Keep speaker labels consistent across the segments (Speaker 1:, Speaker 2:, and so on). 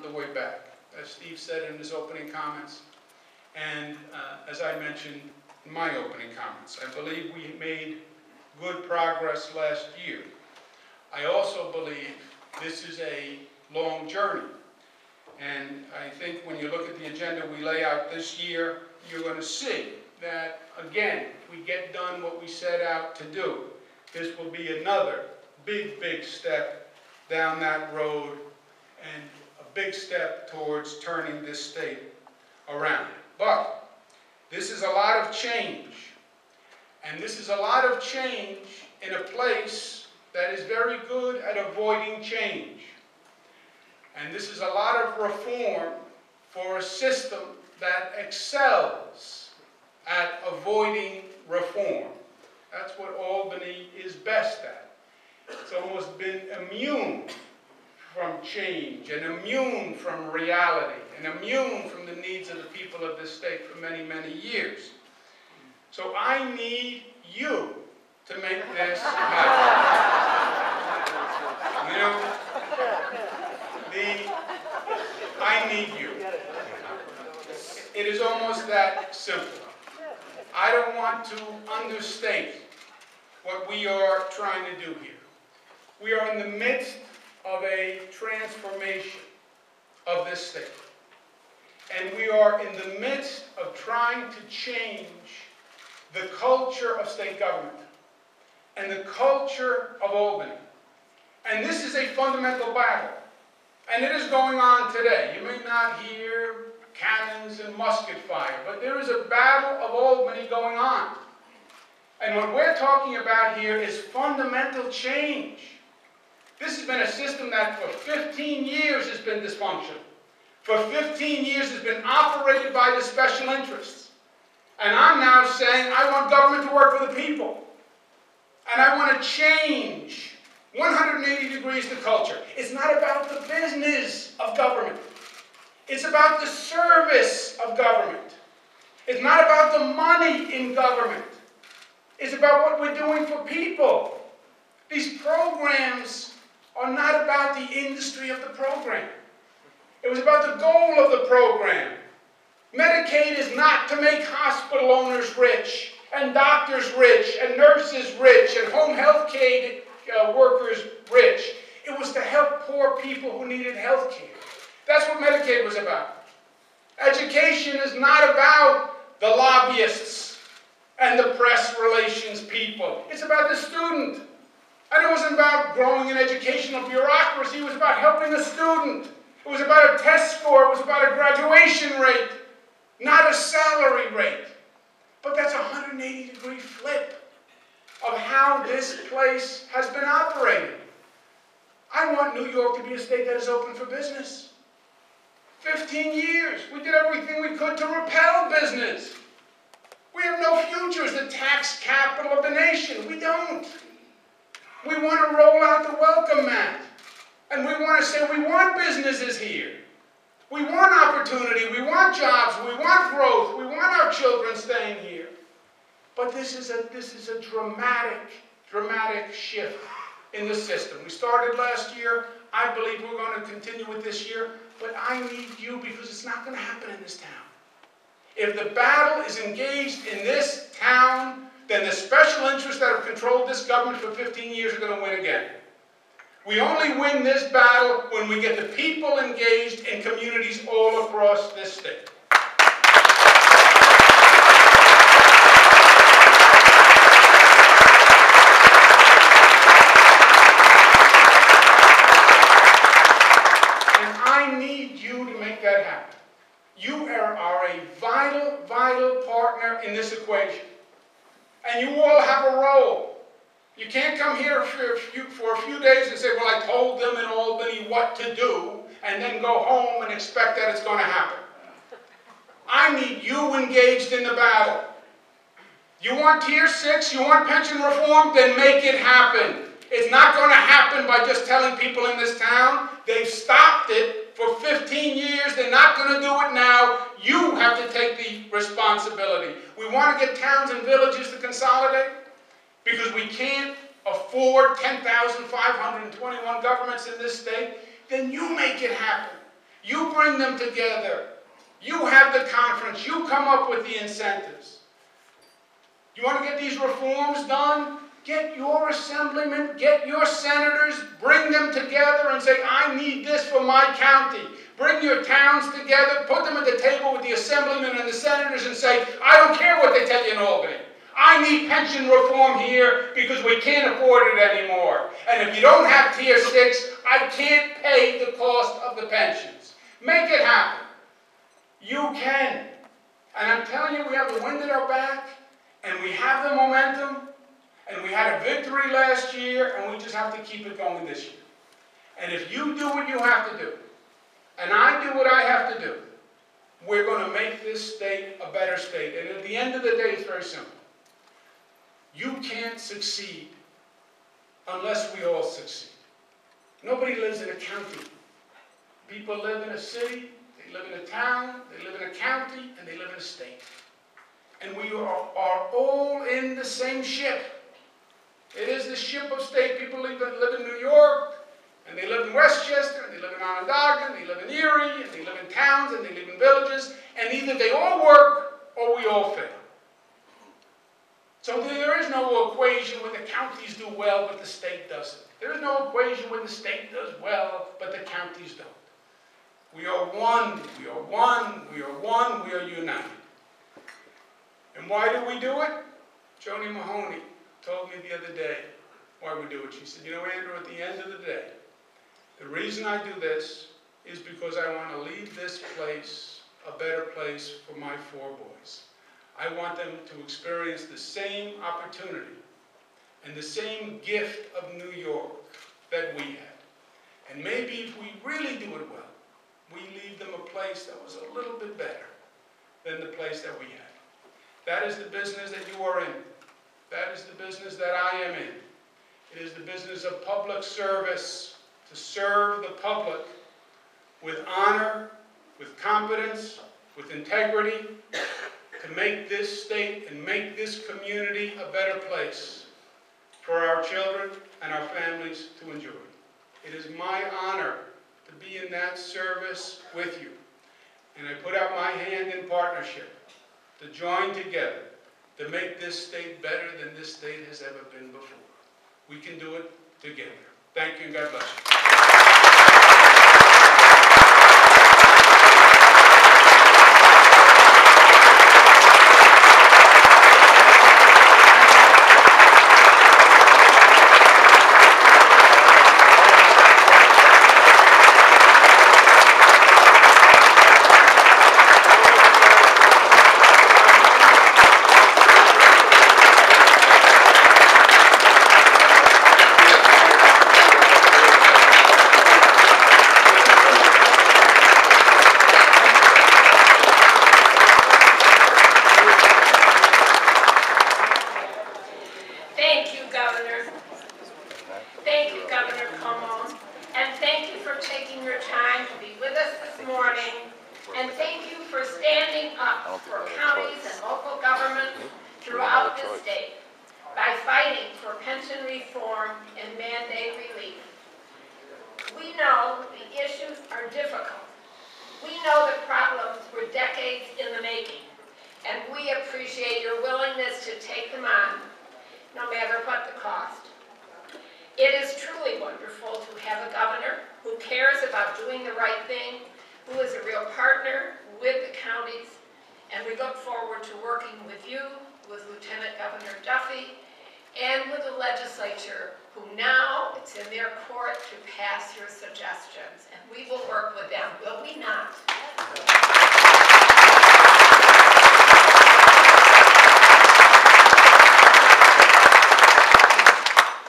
Speaker 1: the way back, as Steve said in his opening comments, and as I mentioned in my opening comments. I believe we made good progress last year. I also believe this is a long journey. And I think when you look at the agenda we lay out this year, you're going to see that, again, if we get done what we set out to do, this will be another big, big step down that road and a big step towards turning this state around. But this is a lot of change. And this is a lot of change in a place that is very good at avoiding change. And this is a lot of reform for a system that excels at avoiding reform. That's what Albany is best at. It's almost been immune from change and immune from reality and immune from the needs of the people of this state for many, many years. So I need you to make this happen. You know, I need you. It is almost that simple. I don't want to understate what we are trying to do here. We are in the midst of a transformation of this state. And we are in the midst of trying to change the culture of state government and the culture of Albany. And this is a fundamental battle. And it is going on today. You may not hear cannons and musket fire, but there is a battle of Albany going on. And what we're talking about here is fundamental change. This has been a system that for 15 years has been dysfunctional. For 15 years has been operated by the special interests. And I'm now saying I want government to work for the people. And I want to change 180 degrees the culture. It's not about the business of government. It's about the service of government. It's not about the money in government. It's about what we're doing for people. These programs are not about the industry of the program. It was about the goal of the program. Medicaid is not to make hospital owners rich, and doctors rich, and nurses rich, and home health care workers rich. It was to help poor people who needed health care. That's what Medicaid was about. Education is not about the lobbyists and the press relations people. It's about the student. And it wasn't about growing an educational bureaucracy. It was about helping the student. It was about a test score. It was about a graduation rate, not a salary rate. But that's a 180-degree flip of how this place has been operating. I want New York to be a state that is open for business. 15 years, we did everything we could to repel business. We have no future as the tax capital of the nation. We don't. We want to roll out the welcome mat. And we want to say we want businesses here. We want opportunity. We want jobs. We want growth. We want our children staying here. But this is a dramatic shift in the system. We started last year. I believe we're going to continue with this year. But I need you because it's not going to happen in this town. If the battle is engaged in this town, then the special interests that have controlled this government for 15 years are going to win again. We only win this battle when we get the people engaged in communities all across this state. And I need you to make that happen. You are a vital, vital partner in this equation. And you all have a role. You can't come here for a few days and say, well, I told them in Albany what to do, and then go home and expect that it's going to happen. I need you engaged in the battle. You want Tier 6, you want pension reform, then make it happen. It's not going to happen by just telling people in this town. They've stopped it for 15 years. They're not going to do it now. You have to take the responsibility. We want to get towns and villages to consolidate because we can't afford 10,521 governments in this state. Then you make it happen. You bring them together. You have the conference. You come up with the incentives. You want to get these reforms done? Get your assemblymen, get your senators, bring them together and say, I need this for my county. Bring your towns together, put them at the table with the assemblymen and the senators and say, I don't care what they tell you in Albany. I need pension reform here because we can't afford it anymore. And if you don't have Tier 6, I can't pay the cost of the pensions. Make it happen. You can. And I'm telling you, we have the wind at our back, and we have the momentum, and we had a victory last year, and we just have to keep it going this year. And if you do what you have to do, and I do what I have to do, we're going to make this state a better state. And at the end of the day, it's very simple. You can't succeed unless we all succeed. Nobody lives in a county. People live in a city, they live in a town, they live in a county, and they live in a state. And we are all in the same ship. It is the ship of state. People live in New York, and they live in Westchester, and they live in Onondaga, and they live in Erie, and they live in towns, and they live in villages, and either they all work or we all fail. So there is no equation when the counties do well, but the state doesn't. There is no equation when the state does well, but the counties don't. We are one, we are one, we are one, we are united. And why do we do it? Joni Mahoney told me the other day why we do it. She said, you know, Andrew, at the end of the day, the reason I do this is because I want to leave this place a better place for my 4 boys. I want them to experience the same opportunity and the same gift of New York that we had. And maybe if we really do it well, we leave them a place that was a little bit better than the place that we had. That is the business that you are in. That is the business that I am in. It is the business of public service, to serve the public with honor, with competence, with integrity, to make this state and make this community a better place for our children and our families to enjoy. It is my honor to be in that service with you. And I put out my hand in partnership to join together to make this state better than this state has ever been before. We can do it together. Thank you, and God bless you.
Speaker 2: Thank you, Governor Cuomo, and thank you for taking your time to be with us this morning, and thank you for standing up for counties and local governments throughout the state by fighting for pension reform and mandate relief. We know the issues are difficult. We know the problems were decades in the making, and we appreciate your willingness to take them on, no matter what the cost. It is truly wonderful to have a governor who cares about doing the right thing, who is a real partner with the counties, and we look forward to working with you, with Lieutenant Governor Duffy, and with the legislature, who now it's in their court to pass your suggestions, and we will work with them, will we not?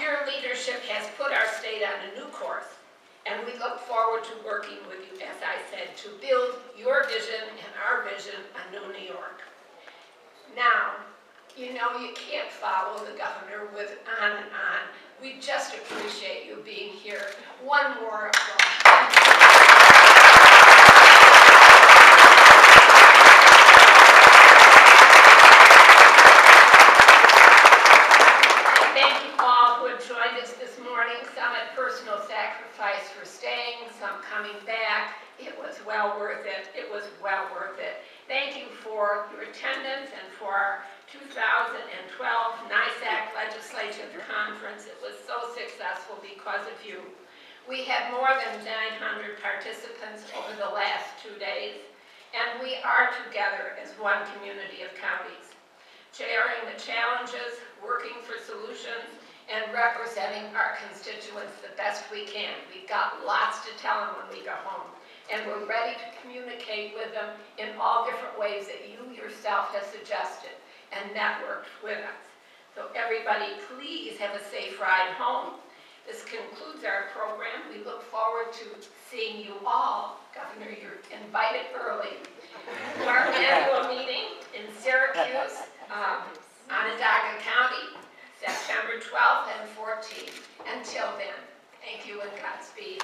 Speaker 2: Your leadership has put our state on a new course, and we look forward to working with you, as I said, to build your vision and our vision of New York. Now, you know you can't follow the governor with on and on. We just appreciate you being here. One more applause. Thank you all who have joined us this morning. Some at personal sacrifice for staying, some coming back. It was well well worth it. It was well worth it. Thank you for your attendance and for our 2012 NYSAC Legislative Conference. It was so successful because of you. We had more than 900 participants over the last 2 days, and we are together as one community of counties, sharing the challenges, working for solutions, and representing our constituents the best we can. We've got lots to tell them when we go home, and we're ready to communicate with them in all different ways that you yourself have suggested and networked with us. So everybody, please have a safe ride home. This concludes our program. We look forward to seeing you all. Governor, you're invited early to our annual meeting in Syracuse, Onondaga County, September 12th and 14th. Until then, thank you and Godspeed.